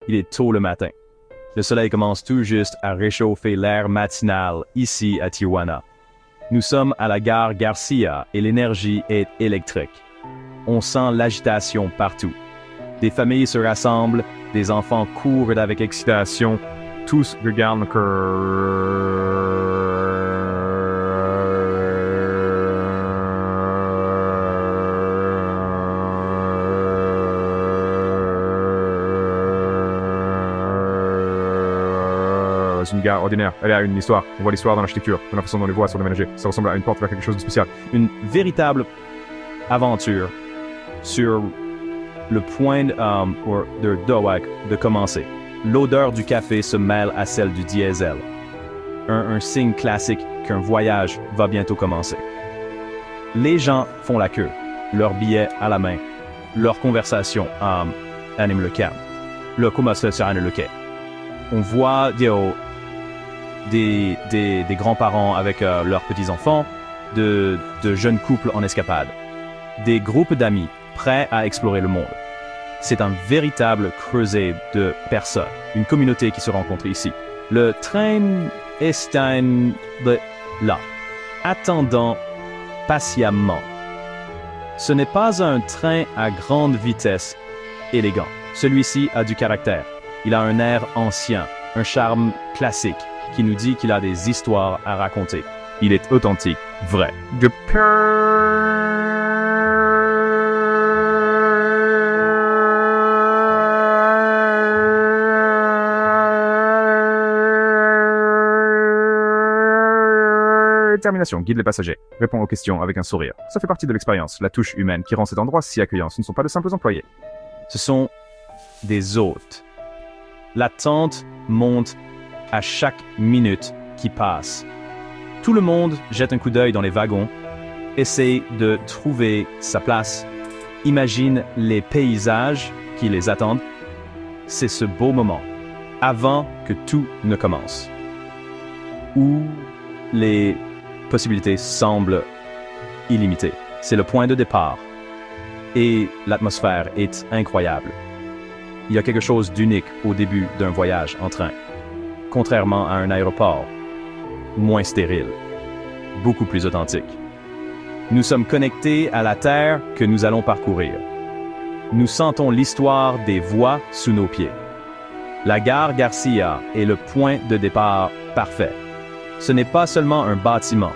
Il est tôt le matin. Le soleil commence tout juste à réchauffer l'air matinal ici à Tijuana. Nous sommes à la gare Garcia et l'énergie est électrique. On sent l'agitation partout. Des familles se rassemblent, des enfants courent avec excitation, tous regardent C'est une gare ordinaire. Elle a une histoire. On voit l'histoire dans l'architecture, dans la façon dont les voies sont aménagées. Ça ressemble à une porte vers quelque chose de spécial. Une véritable aventure sur le point de commencer. L'odeur du café se mêle à celle du diesel. Un signe classique qu'un voyage va bientôt commencer. Les gens font la queue, leurs billets à la main. Leur conversation anime le calme. Leur conversation anime le quai. On voit des grands-parents avec leurs petits-enfants, de jeunes couples en escapade, des groupes d'amis prêts à explorer le monde. C'est un véritable creuset de personnes, une communauté qui se rencontre ici. Le train est là, attendant patiemment. Ce n'est pas un train à grande vitesse élégant. Celui-ci a du caractère. Il a un air ancien, un charme classique qui nous dit qu'il a des histoires à raconter. Il est authentique, vrai. Termination, guide les passagers. Répond aux questions avec un sourire. Ça fait partie de l'expérience, la touche humaine qui rend cet endroit si accueillant. Ce ne sont pas de simples employés. Ce sont des hôtes. L'attente monte à chaque minute qui passe. Tout le monde jette un coup d'œil dans les wagons, essaie de trouver sa place, imagine les paysages qui les attendent. C'est ce beau moment, avant que tout ne commence, où les possibilités semblent illimitées. C'est le point de départ et l'atmosphère est incroyable. Il y a quelque chose d'unique au début d'un voyage en train. Contrairement à un aéroport, moins stérile, beaucoup plus authentique. Nous sommes connectés à la terre que nous allons parcourir. Nous sentons l'histoire des voies sous nos pieds. La gare Garcia est le point de départ parfait. Ce n'est pas seulement un bâtiment,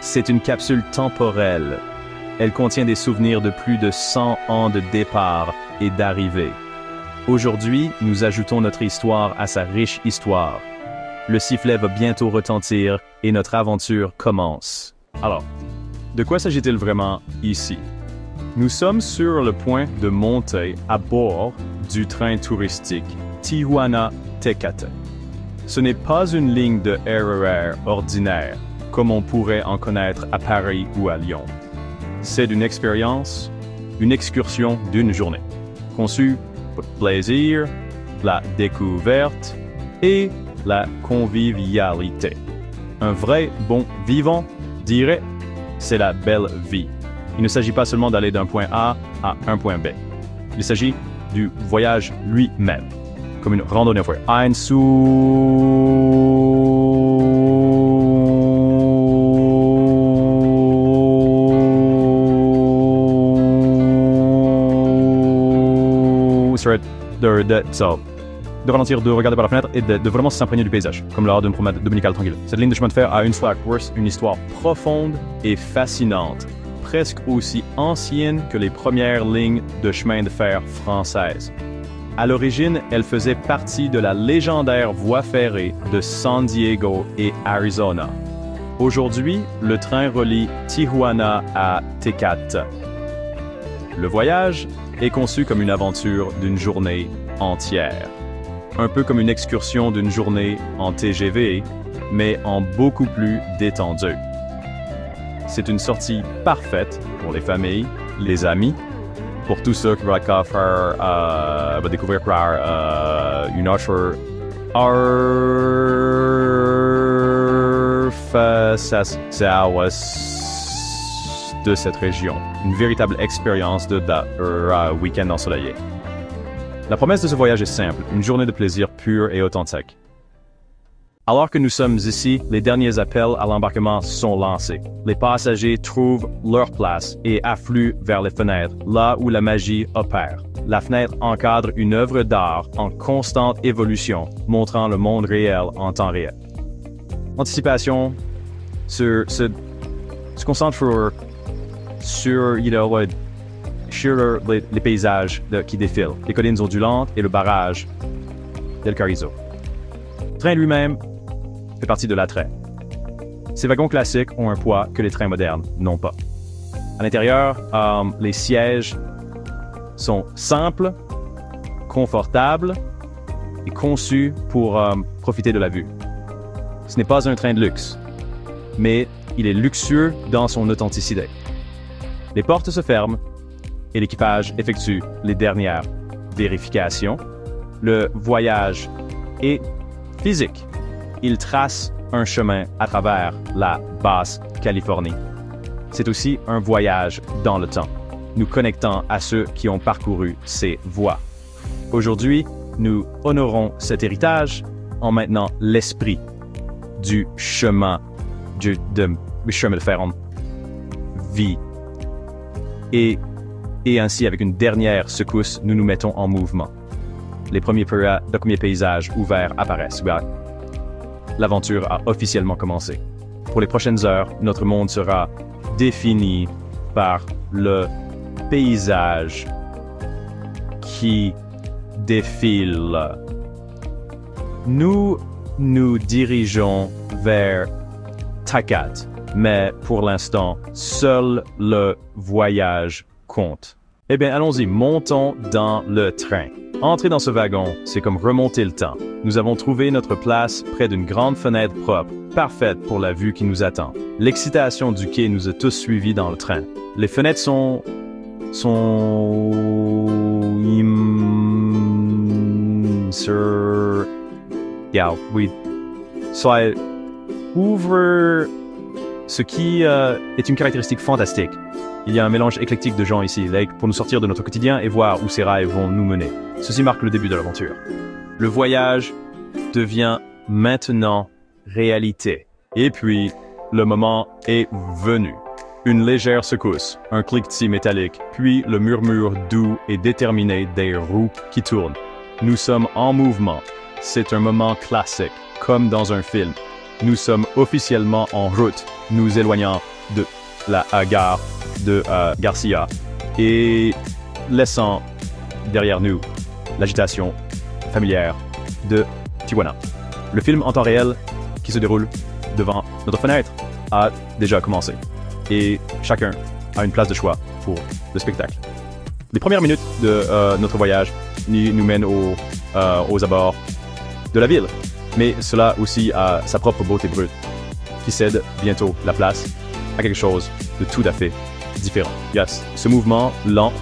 c'est une capsule temporelle. Elle contient des souvenirs de plus de 100 ans de départ et d'arrivée. Aujourd'hui, nous ajoutons notre histoire à sa riche histoire. Le sifflet va bientôt retentir et notre aventure commence. Alors, de quoi s'agit-il vraiment ici? Nous sommes sur le point de monter à bord du train touristique Tijuana-Tecate. Ce n'est pas une ligne de RER ordinaire, comme on pourrait en connaître à Paris ou à Lyon. C'est une expérience, une excursion d'une journée, conçue pour le plaisir, la découverte et la convivialité. Un vrai bon vivant dirait, c'est la belle vie. Il ne s'agit pas seulement d'aller d'un point A à un point B. Il s'agit du voyage lui-même, comme une randonnée. De ralentir, de regarder par la fenêtre et de vraiment s'imprégner du paysage, comme lors d'une promenade dominicale tranquille. Cette ligne de chemin de fer a une fois une histoire profonde et fascinante, presque aussi ancienne que les premières lignes de chemin de fer françaises. À l'origine, elle faisait partie de la légendaire voie ferrée de San Diego et Arizona. Aujourd'hui, le train relie Tijuana à Tecate. Le voyage est conçu comme une aventure d'une journée entière. Un peu comme une excursion d'une journée en TGV, mais en beaucoup plus détendu. C'est une sortie parfaite pour les familles, les amis, pour tous ceux qui veulent découvrir une autre de cette région. Une véritable expérience de week-end ensoleillé. La promesse de ce voyage est simple, une journée de plaisir pur et authentique. Alors que nous sommes ici, les derniers appels à l'embarquement sont lancés. Les passagers trouvent leur place et affluent vers les fenêtres, là où la magie opère. La fenêtre encadre une œuvre d'art en constante évolution, montrant le monde réel en temps réel. Anticipation se concentre sur les paysages qui défilent, les collines ondulantes et le barrage d'El Carrizo. Le train lui-même fait partie de l'attrait. Ces wagons classiques ont un poids que les trains modernes n'ont pas. À l'intérieur, les sièges sont simples, confortables et conçus pour profiter de la vue. Ce n'est pas un train de luxe, mais il est luxueux dans son authenticité. Les portes se ferment et l'équipage effectue les dernières vérifications. Le voyage est physique. Il trace un chemin à travers la Basse-Californie. C'est aussi un voyage dans le temps, nous connectant à ceux qui ont parcouru ces voies. Aujourd'hui, nous honorons cet héritage en maintenant l'esprit du chemin de fer en vie. Et ainsi, avec une dernière secousse, nous nous mettons en mouvement. Les premiers paysages ouverts apparaissent. L'aventure a officiellement commencé. Pour les prochaines heures, notre monde sera défini par le paysage qui défile. Nous nous dirigeons vers Takat, mais pour l'instant, seul le voyage compte. Eh bien, allons-y, montons dans le train. Entrer dans ce wagon, c'est comme remonter le temps. Nous avons trouvé notre place près d'une grande fenêtre propre, parfaite pour la vue qui nous attend. L'excitation du quai nous a tous suivis dans le train. Les fenêtres sont ça ouvre ce qui est une caractéristique fantastique. Il y a un mélange éclectique de gens ici, pour nous sortir de notre quotidien et voir où ces rails vont nous mener. Ceci marque le début de l'aventure. Le voyage devient maintenant réalité. Et puis, le moment est venu. Une légère secousse, un cliquetis métallique, puis le murmure doux et déterminé des roues qui tournent. Nous sommes en mouvement. C'est un moment classique, comme dans un film. Nous sommes officiellement en route, nous éloignant de la gare de Garcia et laissant derrière nous l'agitation familière de Tijuana. Le film en temps réel qui se déroule devant notre fenêtre a déjà commencé et chacun a une place de choix pour le spectacle. Les premières minutes de notre voyage nous mènent aux abords de la ville, mais cela aussi a sa propre beauté brute qui cède bientôt la place à quelque chose de tout à fait différent. Yes. Ce mouvement lent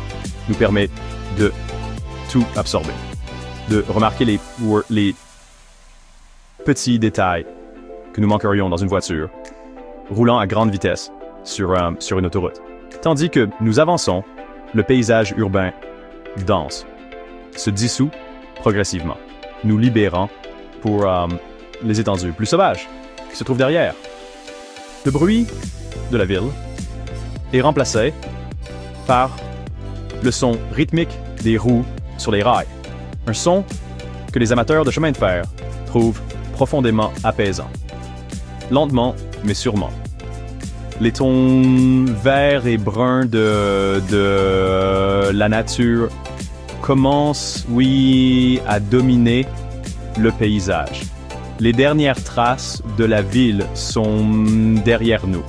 nous permet de tout absorber, de remarquer les petits détails que nous manquerions dans une voiture roulant à grande vitesse sur une autoroute. Tandis que nous avançons, le paysage urbain danse, se dissout progressivement, nous libérant pour les étendues plus sauvages qui se trouvent derrière. Le bruit de la ville est remplacé par le son rythmique des roues sur les rails. Un son que les amateurs de chemin de fer trouvent profondément apaisant. Lentement, mais sûrement. Les tons verts et bruns de la nature commencent, à dominer le paysage. Les dernières traces de la ville sont derrière nous.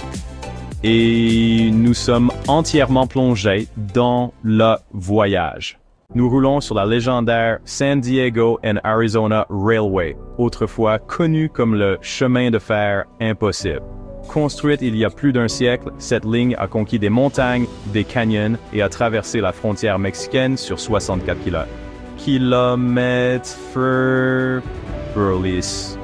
Et nous sommes entièrement plongés dans le voyage. Nous roulons sur la légendaire San Diego and Arizona Railway, autrefois connue comme le chemin de fer impossible. Construite il y a plus d'un siècle, cette ligne a conquis des montagnes, des canyons et a traversé la frontière mexicaine sur 64 kilomètres. Burlis.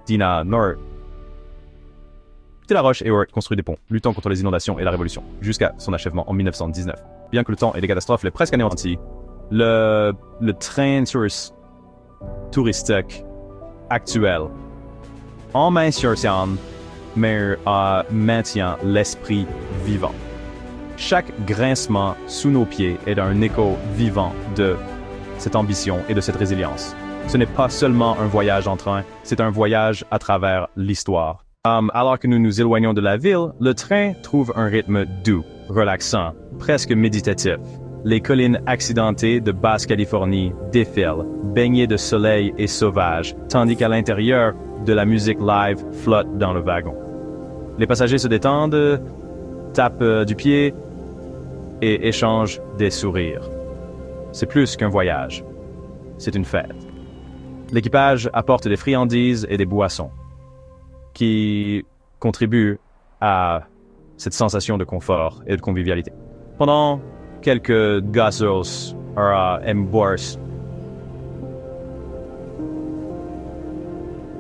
Dina Nord. la roche et Hewitt construit des ponts, luttant contre les inondations et la révolution, jusqu'à son achèvement en 1919. Bien que le temps et les catastrophes l'aient presque anéanti, le train touristique actuel en maintient l'esprit vivant. Chaque grincement sous nos pieds est un écho vivant de cette ambition et de cette résilience. Ce n'est pas seulement un voyage en train, c'est un voyage à travers l'histoire. Alors que nous nous éloignons de la ville, le train trouve un rythme doux, relaxant, presque méditatif. Les collines accidentées de Basse-Californie défilent, baignées de soleil et sauvages, tandis qu'à l'intérieur, de la musique live flotte dans le wagon. Les passagers se détendent, tapent du pied et échangent des sourires. C'est plus qu'un voyage, c'est une fête. L'équipage apporte des friandises et des boissons qui contribuent à cette sensation de confort et de convivialité. Pendant quelques guzzles bourse,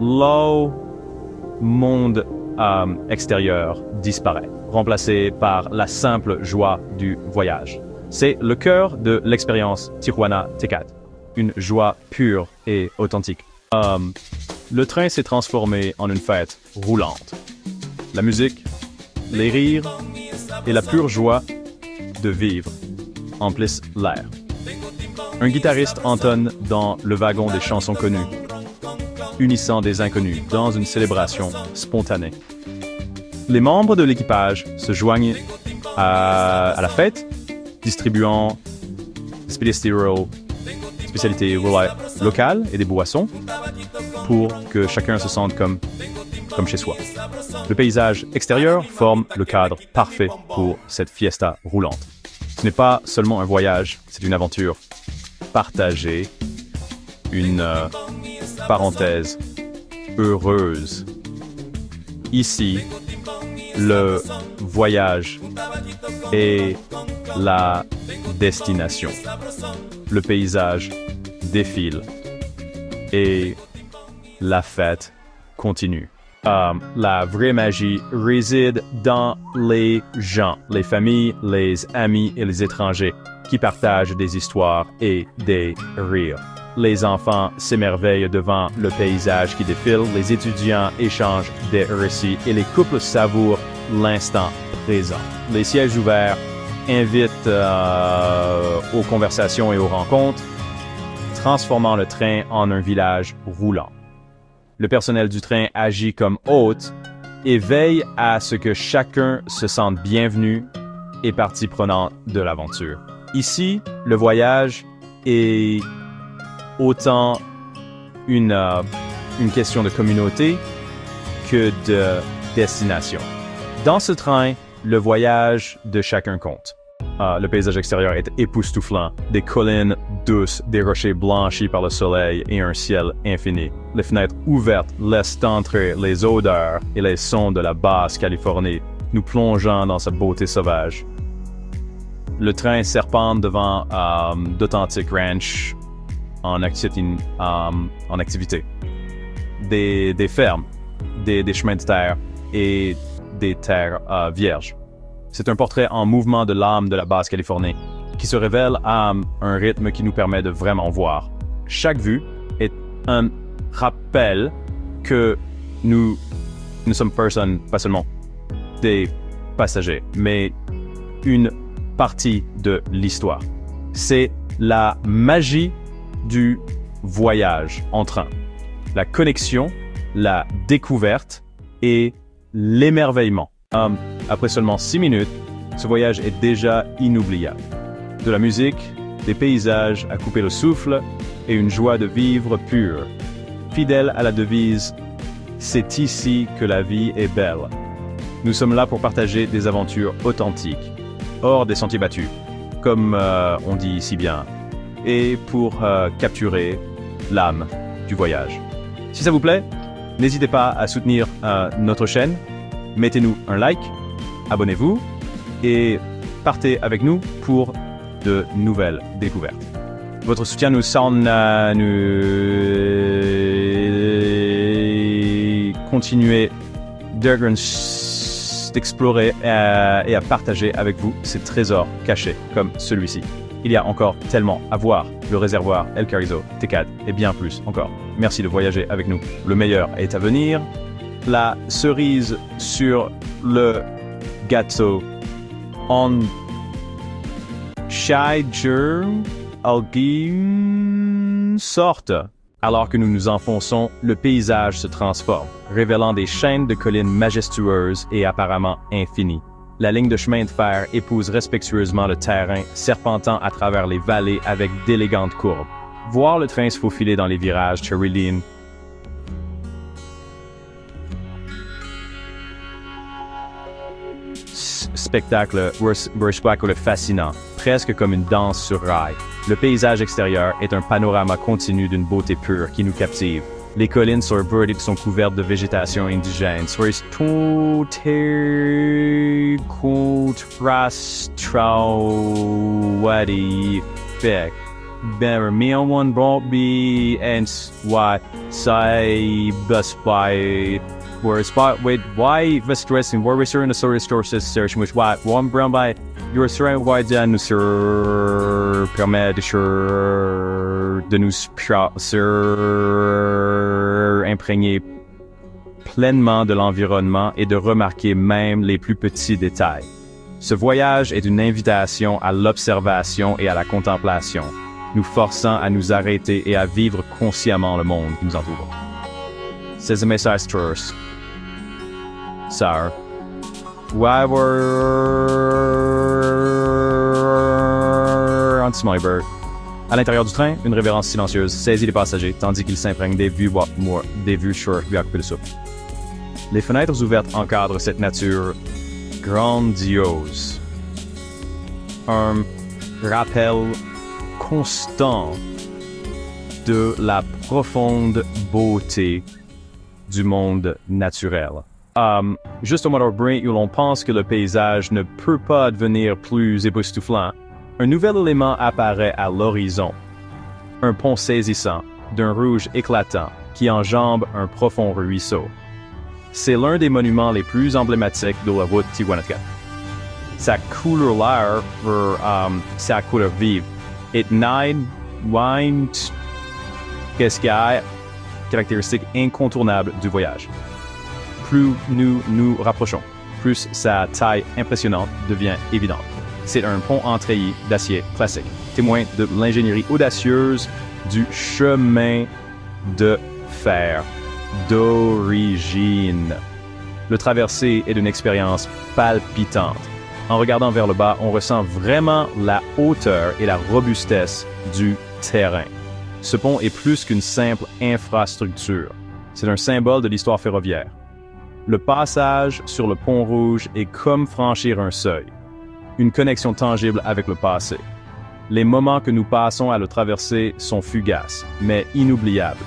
le monde extérieur disparaît, remplacé par la simple joie du voyage. C'est le cœur de l'expérience Tijuana Tecate, une joie pure et authentique. Le train s'est transformé en une fête roulante. La musique, les rires et la pure joie de vivre emplissent l'air. Un guitariste entonne dans le wagon des chansons connues, unissant des inconnus dans une célébration spontanée. Les membres de l'équipage se joignent à la fête, distribuant spécialités locales et des boissons pour que chacun se sente comme chez soi. Le paysage extérieur forme le cadre parfait pour cette fiesta roulante. Ce n'est pas seulement un voyage, c'est une aventure partagée, une parenthèse heureuse. Ici, le voyage est la destination. Le paysage défile et la fête continue. La vraie magie réside dans les gens, les familles, les amis et les étrangers qui partagent des histoires et des rires. Les enfants s'émerveillent devant le paysage qui défile, les étudiants échangent des récits et les couples savourent l'instant présent. Les sièges ouverts invitent aux conversations et aux rencontres, transformant le train en un village roulant. Le personnel du train agit comme hôte et veille à ce que chacun se sente bienvenu et partie prenante de l'aventure. Ici, le voyage est autant une question de communauté que de destination. Dans ce train, le voyage de chacun compte. Le paysage extérieur est époustouflant, des collines douces, des rochers blanchis par le soleil et un ciel infini. Les fenêtres ouvertes laissent entrer les odeurs et les sons de la Basse-Californie, nous plongeant dans sa beauté sauvage. Le train serpente devant d'authentiques ranchs en activité. Des fermes, des chemins de terre et des terres vierges. C'est un portrait en mouvement de l'âme de la Basse-Californie qui se révèle à un rythme qui nous permet de vraiment voir. Chaque vue est un rappel que nous sommes personnes, pas seulement des passagers, mais une partie de l'histoire. C'est la magie du voyage en train, la connexion, la découverte et l'émerveillement. Après seulement 6 minutes, ce voyage est déjà inoubliable. De la musique, des paysages à couper le souffle et une joie de vivre pure. Fidèle à la devise « C'est ici que la vie est belle ». Nous sommes là pour partager des aventures authentiques, hors des sentiers battus, comme on dit si bien, et pour capturer l'âme du voyage. Si ça vous plaît, n'hésitez pas à soutenir notre chaîne. Mettez-nous un like, abonnez-vous et partez avec nous pour de nouvelles découvertes. Votre soutien nous continuer d'explorer et à partager avec vous ces trésors cachés comme celui-ci. Il y a encore tellement à voir. Le réservoir, El Carrizo, Tecate et bien plus encore. Merci de voyager avec nous. Le meilleur est à venir. La cerise sur le gâteau en Shiger alguien sorte. Alors que nous nous enfonçons, le paysage se transforme, révélant des chaînes de collines majestueuses et apparemment infinies. La ligne de chemin de fer épouse respectueusement le terrain, serpentant à travers les vallées avec d'élégantes courbes. Voir le train se faufiler dans les virages Cherry-Lane spectacle fascinant, presque comme une danse sur rail. Le paysage extérieur est un panorama continu d'une beauté pure qui nous captive. Les collines sur Burdick sont couvertes de végétation indigène. Where spot with why the stress and where we in the source search which what one brown by your surround why dan sur permet de nous imprégner pleinement de l'environnement et de remarquer même les plus petits détails. Ce voyage est une invitation à l'observation et à la contemplation, nous forçant à nous arrêter et à vivre consciemment le monde qui nous entoure. C'est un message touriste. Sir. Why were anti-Smiley. À l'intérieur du train, une révérence silencieuse saisit les passagers tandis qu'ils s'imprègnent des vues sur lui à couper le souffle. Les fenêtres ouvertes encadrent cette nature grandiose. Un rappel constant de la profonde beauté du monde naturel. Juste au moment où l'on pense que le paysage ne peut pas devenir plus époustouflant, un nouvel élément apparaît à l'horizon. Un pont saisissant, d'un rouge éclatant, qui enjambe un profond ruisseau. C'est l'un des monuments les plus emblématiques de la route Tihuanaca. Sa couleur sa couleur vive. Qu'est-ce qu'il y a? Caractéristique incontournable du voyage. Plus nous nous rapprochons, plus sa taille impressionnante devient évidente. C'est un pont en treillis d'acier classique, témoin de l'ingénierie audacieuse du chemin de fer d'origine. Le traversé est d'une expérience palpitante. En regardant vers le bas, on ressent vraiment la hauteur et la robustesse du terrain. Ce pont est plus qu'une simple infrastructure. C'est un symbole de l'histoire ferroviaire. Le passage sur le pont rouge est comme franchir un seuil, une connexion tangible avec le passé. Les moments que nous passons à le traverser sont fugaces, mais inoubliables.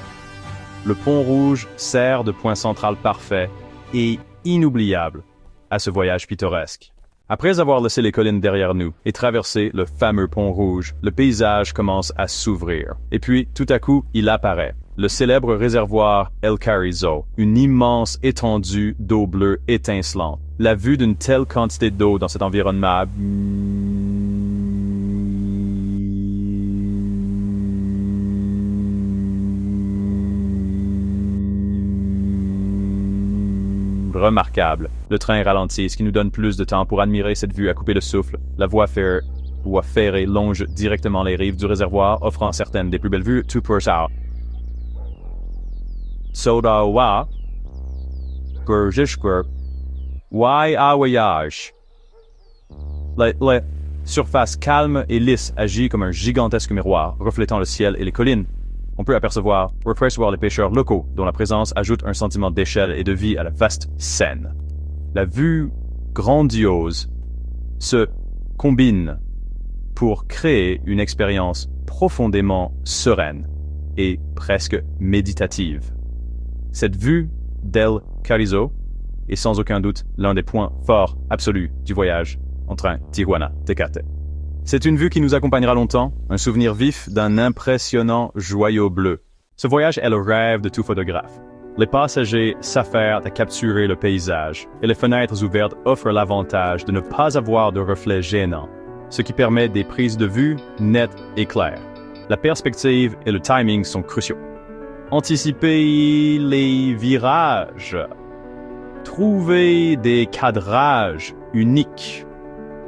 Le pont rouge sert de point central parfait et inoubliable à ce voyage pittoresque. Après avoir laissé les collines derrière nous et traversé le fameux pont rouge, le paysage commence à s'ouvrir. Et puis, tout à coup, il apparaît. Le célèbre réservoir El Carrizo, une immense étendue d'eau bleue étincelante. La vue d'une telle quantité d'eau dans cet environnement remarquable. Le train ralentit, ce qui nous donne plus de temps pour admirer cette vue à couper le souffle. La voie ferrée longe directement les rives du réservoir, offrant certaines des plus belles vues tout pour ça. Sodawa, Gurjishkur, Wai Awayage. La surface calme et lisse agit comme un gigantesque miroir, reflétant le ciel et les collines. On peut apercevoir les pêcheurs locaux, dont la présence ajoute un sentiment d'échelle et de vie à la vaste scène. La vue grandiose se combine pour créer une expérience profondément sereine et presque méditative. Cette vue d'El Carrizo est sans aucun doute l'un des points forts absolus du voyage en train Tijuana-Tecate. C'est une vue qui nous accompagnera longtemps, un souvenir vif d'un impressionnant joyau bleu. Ce voyage est le rêve de tout photographe. Les passagers s'affairent à capturer le paysage et les fenêtres ouvertes offrent l'avantage de ne pas avoir de reflets gênants, ce qui permet des prises de vue nettes et claires. La perspective et le timing sont cruciaux. Anticipez les virages. Trouvez des cadrages uniques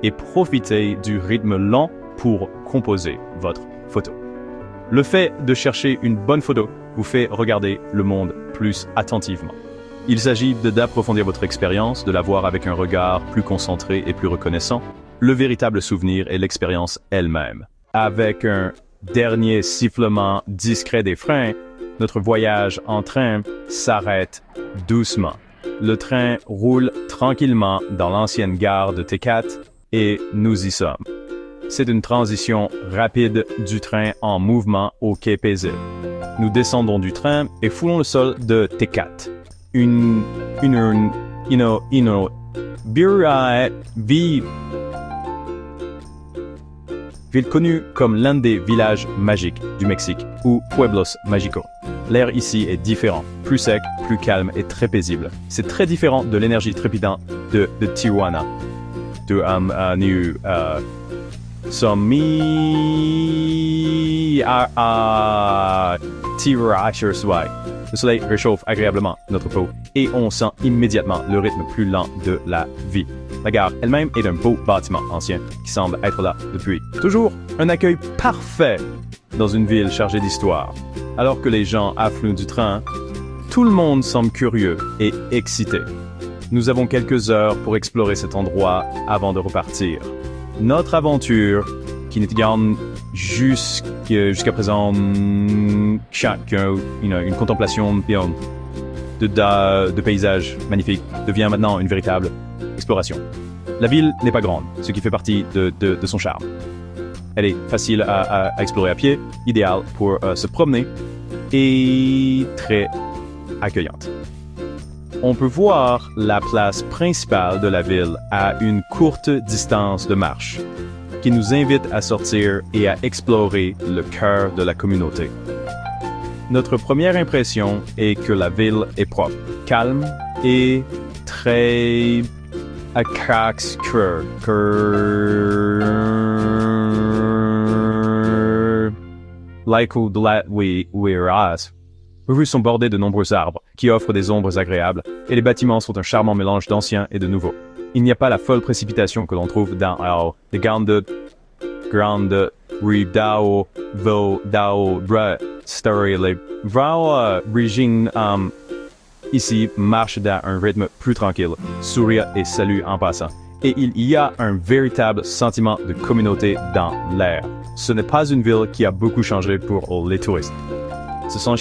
et profitez du rythme lent pour composer votre photo. Le fait de chercher une bonne photo vous fait regarder le monde plus attentivement. Il s'agit d'approfondir votre expérience, de la voir avec un regard plus concentré et plus reconnaissant. Le véritable souvenir est l'expérience elle-même. Avec un dernier sifflement discret des freins, notre voyage en train s'arrête doucement. Le train roule tranquillement dans l'ancienne gare de T4 et nous y sommes. C'est une transition rapide du train en mouvement au quai paisible. Nous descendons du train et foulons le sol de T4. Ville connue comme l'un des villages magiques du Mexique, ou Pueblos Mágicos. L'air ici est différent, plus sec, plus calme et très paisible. C'est très différent de l'énergie trépidante de Tijuana. Le soleil réchauffe agréablement notre peau et on sent immédiatement le rythme plus lent de la vie. La gare elle-même est un beau bâtiment ancien qui semble être là depuis toujours. Un accueil parfait dans une ville chargée d'histoire. Alors que les gens affluent du train, tout le monde semble curieux et excité. Nous avons quelques heures pour explorer cet endroit avant de repartir. Notre aventure, qui n'était jusqu'à présent une contemplation de paysages magnifiques, devient maintenant une véritable exploration. La ville n'est pas grande, ce qui fait partie de son charme. Elle est facile à explorer à pied, idéale pour se promener et très accueillante. On peut voir la place principale de la ville à une courte distance de marche, qui nous invite à sortir et à explorer le cœur de la communauté. Notre première impression est que la ville est propre, calme et très Les rues sont bordées de nombreux arbres, qui offrent des ombres agréables, et les bâtiments sont un charmant mélange d'anciens et de nouveaux. Il n'y a pas la folle précipitation que l'on trouve dans les grandes rues ici marche dans un rythme plus tranquille, sourire et salue en passant. Et il y a un véritable sentiment de communauté dans l'air. Ce n'est pas une ville qui a beaucoup changé pour les touristes. Ce sont un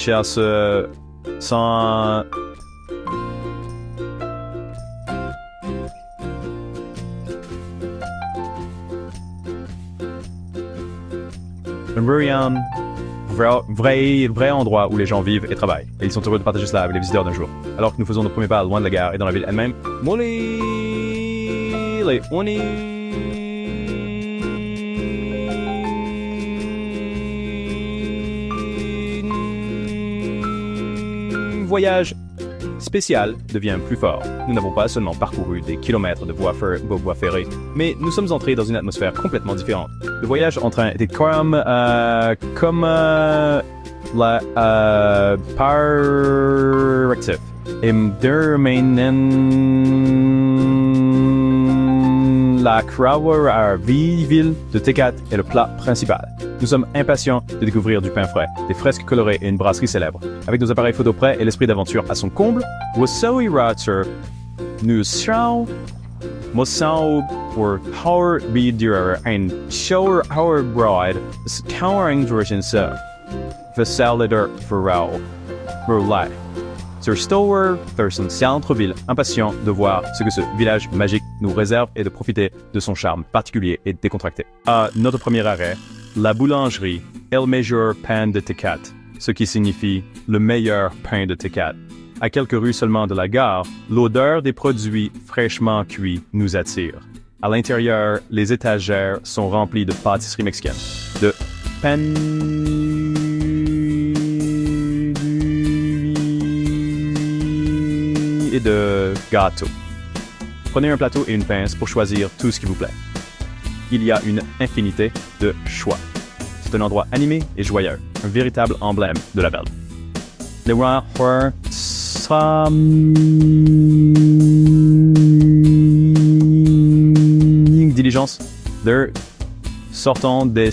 vrai endroit où les gens vivent et travaillent. Et ils sont heureux de partager cela avec les visiteurs d'un jour. Alors que nous faisons nos premiers pas loin de la gare et dans la ville elle-même, voyage spécial devient plus fort. Nous n'avons pas seulement parcouru des kilomètres de voies ferrées, mais nous sommes entrés dans une atmosphère complètement différente. Le voyage en train était comme la paractif. La ville de T4 est le plat principal. Nous sommes impatients de découvrir du pain frais, des fresques colorées et une brasserie célèbre. Avec nos appareils photo prêts et l'esprit d'aventure à son comble, nous sommes pour Hauer and Shower Hauer Bride, Towering Versions of Facilitator for Life. Sir Stower Thurston centre-ville, impatient de voir ce que ce village magique nous réserve et de profiter de son charme particulier et décontracté. À notre premier arrêt, la boulangerie El Mejor Pan de T4, ce qui signifie le meilleur pain de T4. À quelques rues seulement de la gare, l'odeur des produits fraîchement cuits nous attire. À l'intérieur, les étagères sont remplies de pâtisseries mexicaines, de de gâteaux. Prenez un plateau et une pince pour choisir tout ce qui vous plaît. Il y a une infinité de choix. C'est un endroit animé et joyeux, un véritable emblème de la ville. Les rois diligence de sortant des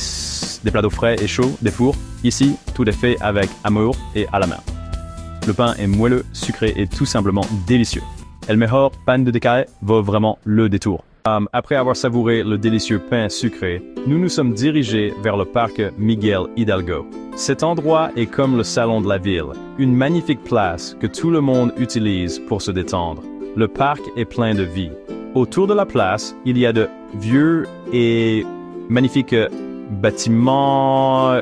plats d'eau frais et chauds des fours. Ici, tout est fait avec amour et à la main. Le pain est moelleux, sucré et tout simplement délicieux. El mejor pan de Tecaet vaut vraiment le détour. Après avoir savouré le délicieux pain sucré, nous nous sommes dirigés vers le parc Miguel Hidalgo. Cet endroit est comme le salon de la ville, une magnifique place que tout le monde utilise pour se détendre. Le parc est plein de vie. Autour de la place, il y a de vieux et magnifiques bâtiments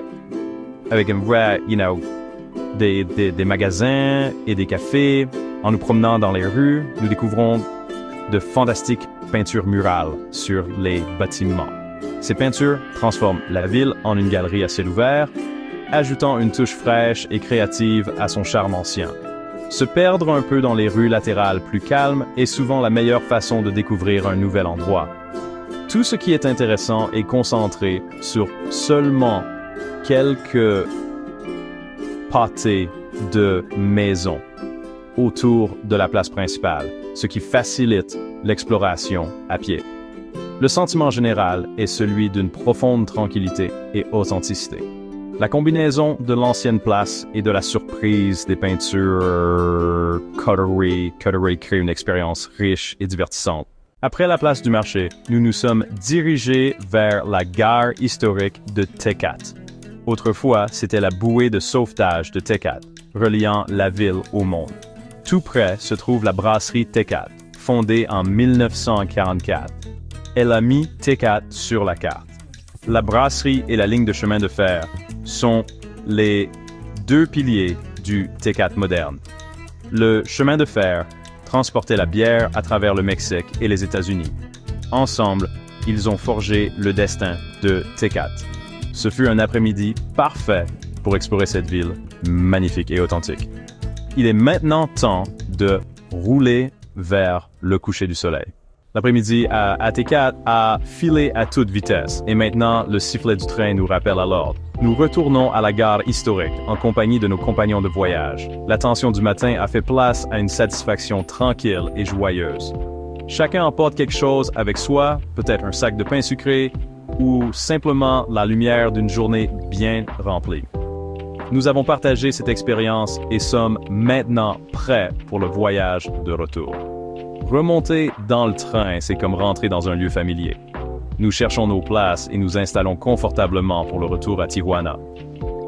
avec un vrai, des magasins et des cafés. En nous promenant dans les rues, nous découvrons de fantastiques peintures murales sur les bâtiments. Ces peintures transforment la ville en une galerie à ciel ouvert, ajoutant une touche fraîche et créative à son charme ancien. Se perdre un peu dans les rues latérales plus calmes est souvent la meilleure façon de découvrir un nouvel endroit. Tout ce qui est intéressant est concentré sur seulement quelques pâtés de maisons autour de la place principale, ce qui facilite l'exploration à pied. Le sentiment général est celui d'une profonde tranquillité et authenticité. La combinaison de l'ancienne place et de la surprise des peintures Cuttery crée une expérience riche et divertissante. Après la place du marché, nous nous sommes dirigés vers la gare historique de Tecat. Autrefois, c'était la bouée de sauvetage de Tecat, reliant la ville au monde. Tout près se trouve la brasserie Tecat, fondée en 1944. Elle a mis Tecat sur la carte. La brasserie et la ligne de chemin de fer sont les deux piliers du Tecat moderne. Le chemin de fer transportait la bière à travers le Mexique et les États-Unis. Ensemble, ils ont forgé le destin de Tecat. Ce fut un après-midi parfait pour explorer cette ville magnifique et authentique. Il est maintenant temps de rouler vers le coucher du soleil. L'après-midi à Tecat a filé à toute vitesse et maintenant le sifflet du train nous rappelle à l'ordre. Nous retournons à la gare historique en compagnie de nos compagnons de voyage. La tension du matin a fait place à une satisfaction tranquille et joyeuse. Chacun emporte quelque chose avec soi, peut-être un sac de pain sucré ou simplement la lumière d'une journée bien remplie. Nous avons partagé cette expérience et sommes maintenant prêts pour le voyage de retour. Remonter dans le train, c'est comme rentrer dans un lieu familier. Nous cherchons nos places et nous installons confortablement pour le retour à Tijuana.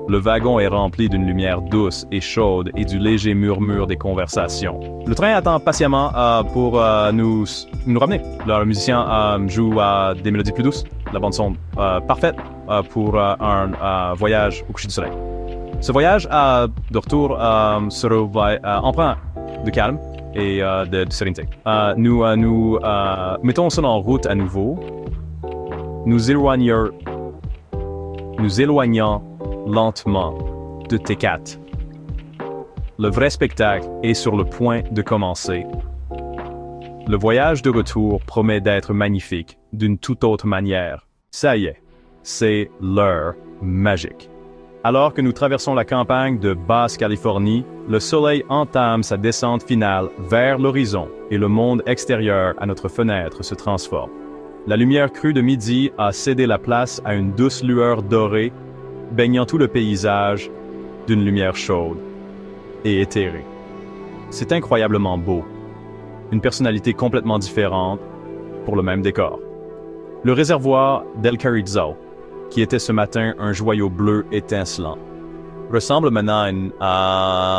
Le wagon est rempli d'une lumière douce et chaude et du léger murmure des conversations. Le train attend patiemment pour nous ramener. Le musicien joue des mélodies plus douces. La bande son parfaite pour un voyage au coucher du soleil. Ce voyage de retour sera empreint de calme et de sérénité. Nous mettons ça en route à nouveau. Nous éloignons lentement de Tecat. Le vrai spectacle est sur le point de commencer. Le voyage de retour promet d'être magnifique d'une toute autre manière. Ça y est, c'est l'heure magique. Alors que nous traversons la campagne de Basse-Californie, le soleil entame sa descente finale vers l'horizon et le monde extérieur à notre fenêtre se transforme. La lumière crue de midi a cédé la place à une douce lueur dorée, baignant tout le paysage d'une lumière chaude et éthérée. C'est incroyablement beau, une personnalité complètement différente pour le même décor. Le réservoir d'El Carrizo, qui était ce matin un joyau bleu étincelant, ressemble maintenant à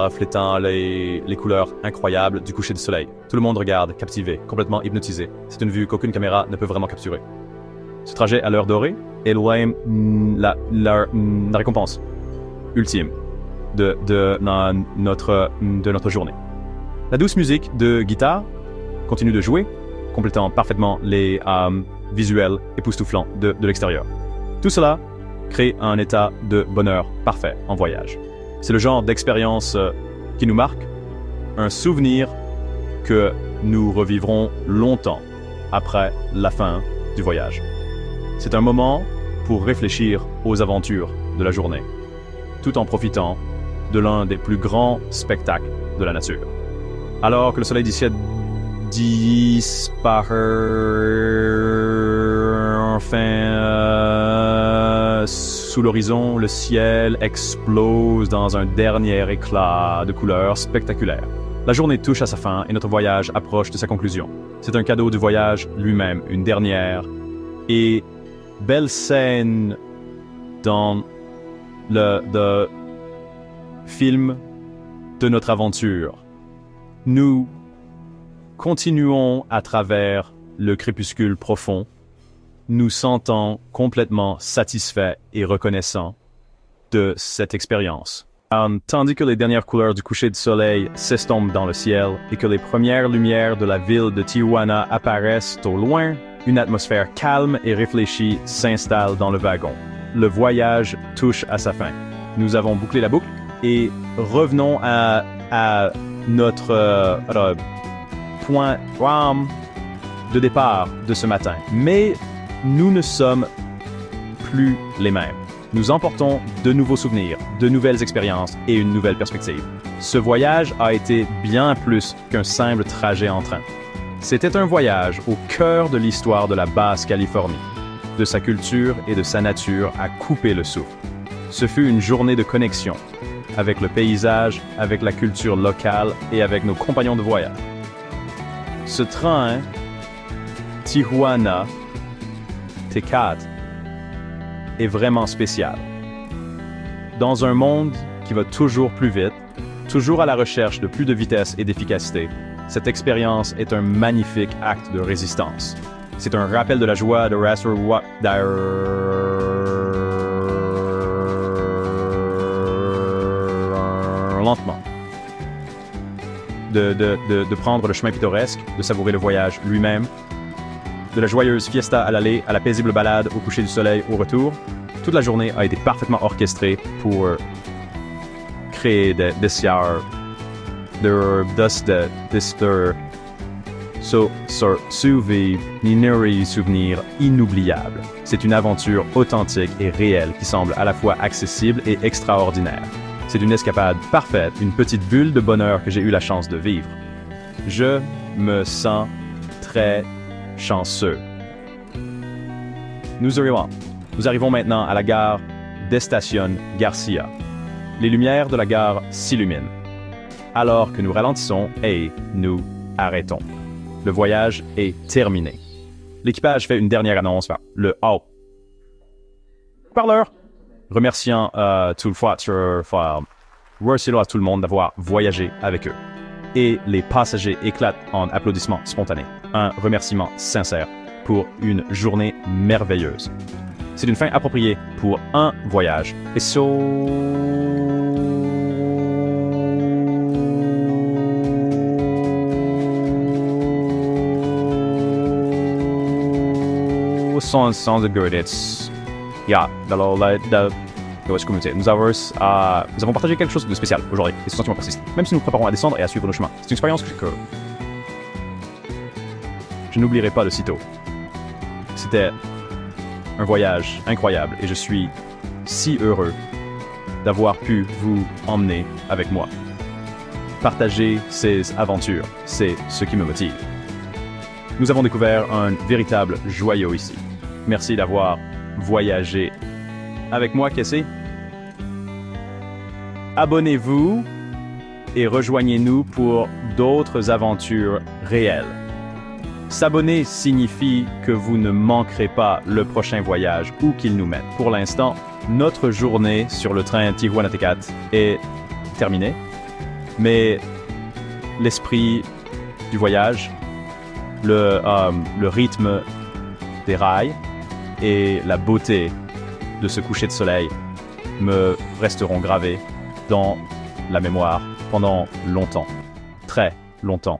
reflétant les couleurs incroyables du coucher du soleil. Tout le monde regarde, captivé, complètement hypnotisé. C'est une vue qu'aucune caméra ne peut vraiment capturer. Ce trajet à l'heure dorée est loin la récompense ultime de notre journée. La douce musique de guitare continue de jouer, complétant parfaitement les visuel époustouflant de l'extérieur. Tout cela crée un état de bonheur parfait en voyage. C'est le genre d'expérience qui nous marque, un souvenir que nous revivrons longtemps après la fin du voyage. C'est un moment pour réfléchir aux aventures de la journée, tout en profitant de l'un des plus grands spectacles de la nature. Alors que le soleil disparaît enfin sous l'horizon, le ciel explose dans un dernier éclat de couleurs spectaculaires. La journée touche à sa fin et notre voyage approche de sa conclusion. C'est un cadeau du voyage lui-même, une dernière et belle scène dans le film de notre aventure. Nous continuons à travers le crépuscule profond, nous sentons complètement satisfaits et reconnaissants de cette expérience. Tandis que les dernières couleurs du coucher du soleil s'estompent dans le ciel et que les premières lumières de la ville de Tijuana apparaissent au loin, une atmosphère calme et réfléchie s'installe dans le wagon. Le voyage touche à sa fin. Nous avons bouclé la boucle et revenons à notre point de départ de ce matin. Mais nous ne sommes plus les mêmes. Nous emportons de nouveaux souvenirs, de nouvelles expériences et une nouvelle perspective. Ce voyage a été bien plus qu'un simple trajet en train. C'était un voyage au cœur de l'histoire de la Basse-Californie, de sa culture et de sa nature à couper le souffle. Ce fut une journée de connexion avec le paysage, avec la culture locale et avec nos compagnons de voyage. Ce train, Tijuana T4, est vraiment spécial. Dans un monde qui va toujours plus vite, toujours à la recherche de plus de vitesse et d'efficacité, cette expérience est un magnifique acte de résistance. C'est un rappel de la joie de lentement. De prendre le chemin pittoresque, de savourer le voyage lui-même, de la joyeuse fiesta à l'aller, à la paisible balade au coucher du soleil au retour. Toute la journée a été parfaitement orchestrée pour créer des souvenirs inoubliables. C'est une aventure authentique et réelle qui semble à la fois accessible et extraordinaire. C'est une escapade parfaite, une petite bulle de bonheur que j'ai eu la chance de vivre. Je me sens très chanceux. Nous arrivons maintenant à la gare d'Estación Garcia. Les lumières de la gare s'illuminent, alors que nous ralentissons et nous arrêtons. Le voyage est terminé. L'équipage fait une dernière annonce par le haut-parleur, remerciant tout le remerciant à tout le monde d'avoir voyagé avec eux. Et les passagers éclatent en applaudissements spontanés. Un remerciement sincère pour une journée merveilleuse. C'est une fin appropriée pour un voyage. Et sans de Goethe. Nous avons partagé quelque chose de spécial aujourd'hui et ce sentiment persiste, même si nous préparons à descendre et à suivre nos chemins. C'est une expérience que je n'oublierai pas de sitôt. C'était un voyage incroyable et je suis si heureux d'avoir pu vous emmener avec moi. Partager ces aventures, c'est ce qui me motive. Nous avons découvert un véritable joyau ici. Merci d'avoir voyagé avec moi, Casey. Abonnez-vous et rejoignez-nous pour d'autres aventures réelles. S'abonner signifie que vous ne manquerez pas le prochain voyage où qu'il nous mène. Pour l'instant, notre journée sur le train Tijuana T4 est terminée, mais l'esprit du voyage, le rythme des rails et la beauté de ce coucher de soleil me resteront gravés dans la mémoire pendant longtemps, très longtemps.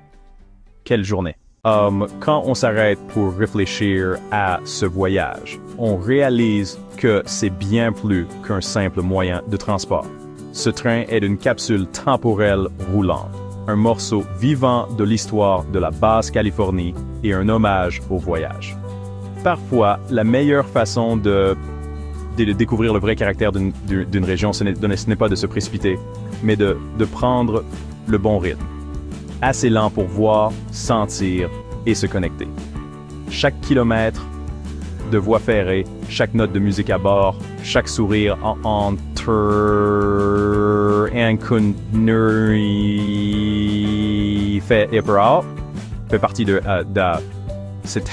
Quelle journée! Quand on s'arrête pour réfléchir à ce voyage, on réalise que c'est bien plus qu'un simple moyen de transport. Ce train est une capsule temporelle roulante, un morceau vivant de l'histoire de la Basse-Californie et un hommage au voyage. Parfois, la meilleure façon de découvrir le vrai caractère d'une région, ce n'est pas de se précipiter, mais de prendre le bon rythme. Assez lent pour voir, sentir et se connecter. Chaque kilomètre de voie ferrée, chaque note de musique à bord, chaque sourire entre un fait partie de cette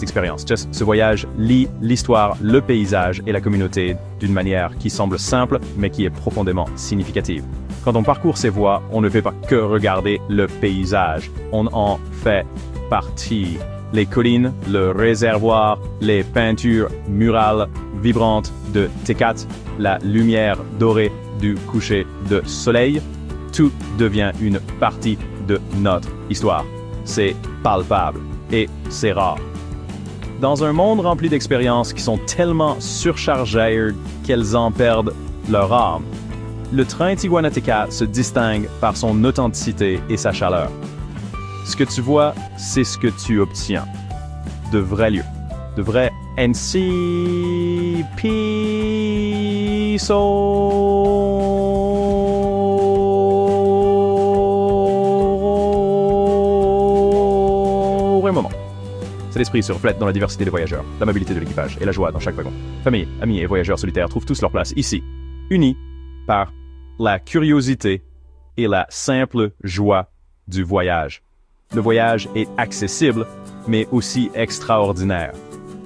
expérience. Ce voyage lie l'histoire, le paysage et la communauté d'une manière qui semble simple, mais qui est profondément significative. Quand on parcourt ces voies, on ne fait pas que regarder le paysage, on en fait partie. Les collines, le réservoir, les peintures murales vibrantes de Tecate, la lumière dorée du coucher de soleil, tout devient une partie de notre histoire. C'est palpable et c'est rare. Dans un monde rempli d'expériences qui sont tellement surchargées qu'elles en perdent leur âme, le train Tijuana-Tecate se distingue par son authenticité et sa chaleur. Ce que tu vois, c'est ce que tu obtiens. De vrais lieux, de vrais moment. Cet esprit se reflète dans la diversité des voyageurs, la mobilité de l'équipage et la joie dans chaque wagon. Famille, amis et voyageurs solitaires trouvent tous leur place ici, unis par la curiosité et la simple joie du voyage. Le voyage est accessible, mais aussi extraordinaire,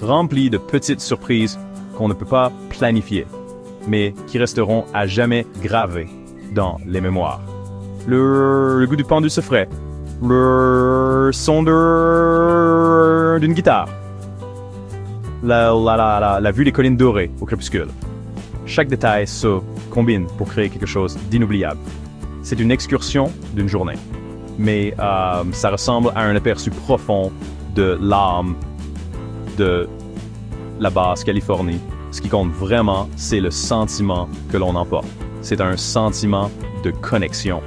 rempli de petites surprises qu'on ne peut pas planifier, mais qui resteront à jamais gravées dans les mémoires. Le goût du pendu se frais, le son d'une guitare, la vue des collines dorées au crépuscule. Chaque détail se combine pour créer quelque chose d'inoubliable. C'est une excursion d'une journée, mais ça ressemble à un aperçu profond de l'âme de la Basse-Californie. Ce qui compte vraiment, c'est le sentiment que l'on emporte. C'est un sentiment de connexion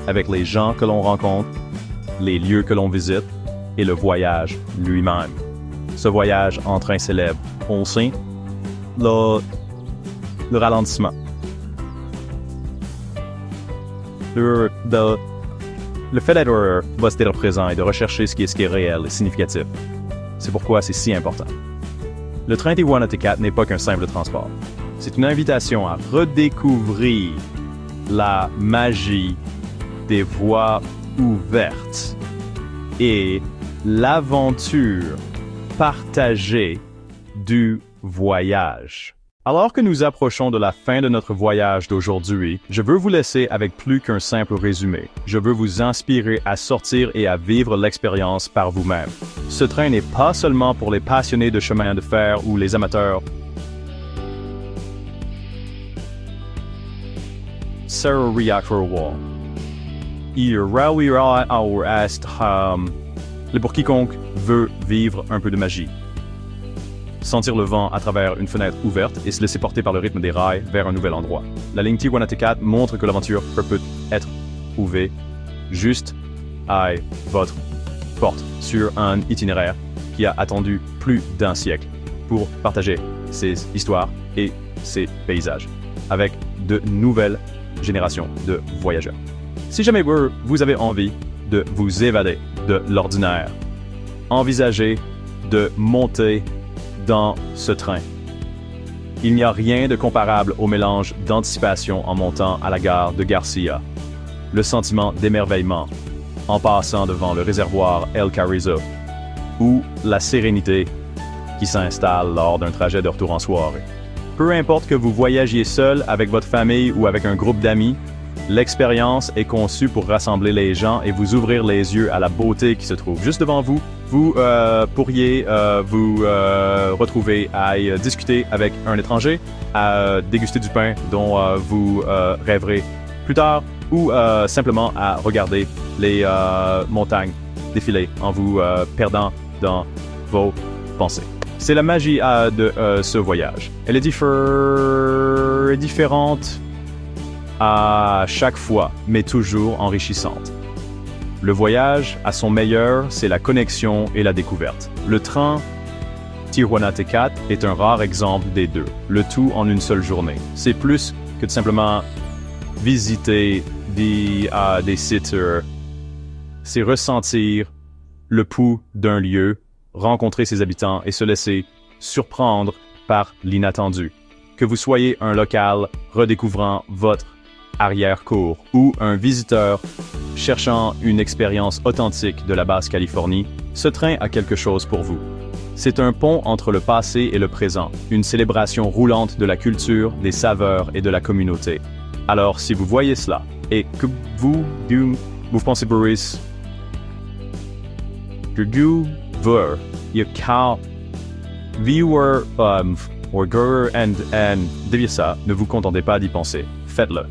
avec les gens que l'on rencontre, les lieux que l'on visite et le voyage lui-même. Ce voyage en train célèbre, on sait, le ralentissement. Le fait d'être présent et de rechercher ce qui est réel et significatif. C'est pourquoi c'est si important. Le train Tijuana-Tecate n'est pas qu'un simple transport. C'est une invitation à redécouvrir la magie des voies ouvertes et l'aventure partagée du voyage. Alors que nous approchons de la fin de notre voyage d'aujourd'hui, je veux vous laisser avec plus qu'un simple résumé. Je veux vous inspirer à sortir et à vivre l'expérience par vous-même. Ce train n'est pas seulement pour les passionnés de chemin de fer ou les amateurs. Sarah Reactor Wall. Pour quiconque veut vivre un peu de magie. Sentir le vent à travers une fenêtre ouverte et se laisser porter par le rythme des rails vers un nouvel endroit. La ligne Tijuana-Tecate montre que l'aventure peut être trouvée juste à votre porte sur un itinéraire qui a attendu plus d'un siècle pour partager ses histoires et ses paysages avec de nouvelles générations de voyageurs. Si jamais vous avez envie de vous évader de l'ordinaire, envisagez de monter dans ce train. Il n'y a rien de comparable au mélange d'anticipation en montant à la gare de Garcia, le sentiment d'émerveillement en passant devant le réservoir El Carrizo, ou la sérénité qui s'installe lors d'un trajet de retour en soirée. Peu importe que vous voyagiez seul, avec votre famille ou avec un groupe d'amis, l'expérience est conçue pour rassembler les gens et vous ouvrir les yeux à la beauté qui se trouve juste devant vous. Vous pourriez vous retrouver à discuter avec un étranger, à déguster du pain dont vous rêverez plus tard, ou simplement à regarder les montagnes défiler en vous perdant dans vos pensées. C'est la magie de ce voyage. Elle est différente à chaque fois, mais toujours enrichissante. Le voyage, à son meilleur, c'est la connexion et la découverte. Le train Tijuana T4 est un rare exemple des deux, le tout en une seule journée. C'est plus que de simplement visiter des sites, c'est ressentir le pouls d'un lieu, rencontrer ses habitants et se laisser surprendre par l'inattendu. Que vous soyez un local redécouvrant votre arrière-cour ou un visiteur cherchant une expérience authentique de la Basse-Californie, ce train a quelque chose pour vous. C'est un pont entre le passé et le présent, une célébration roulante de la culture, des saveurs et de la communauté. Alors, si vous voyez cela, et que vous pensez, Boris, que vous, viewer, devient ça, ne vous contentez pas d'y penser, faites-le.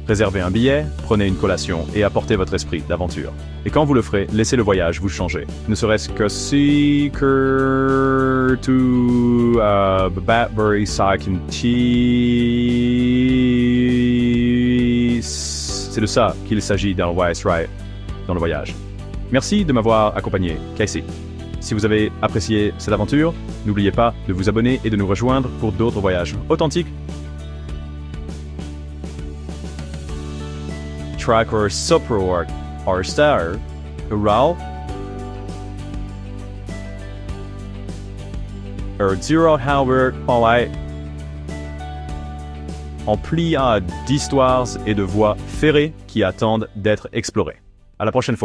Réservez un billet, prenez une collation et apportez votre esprit d'aventure. Et quand vous le ferez, laissez le voyage vous changer. Ne serait-ce que Secret to Batbury Cycling Cheese. C'est de ça qu'il s'agit dans Wise Ride, dans le voyage. Merci de m'avoir accompagné, Casey. Si vous avez apprécié cette aventure, n'oubliez pas de vous abonner et de nous rejoindre pour d'autres voyages authentiques. Track or support our star, Ural, or Zero Howard en pliade d'histoires et de voies ferrées qui attendent d'être explorées. À la prochaine fois.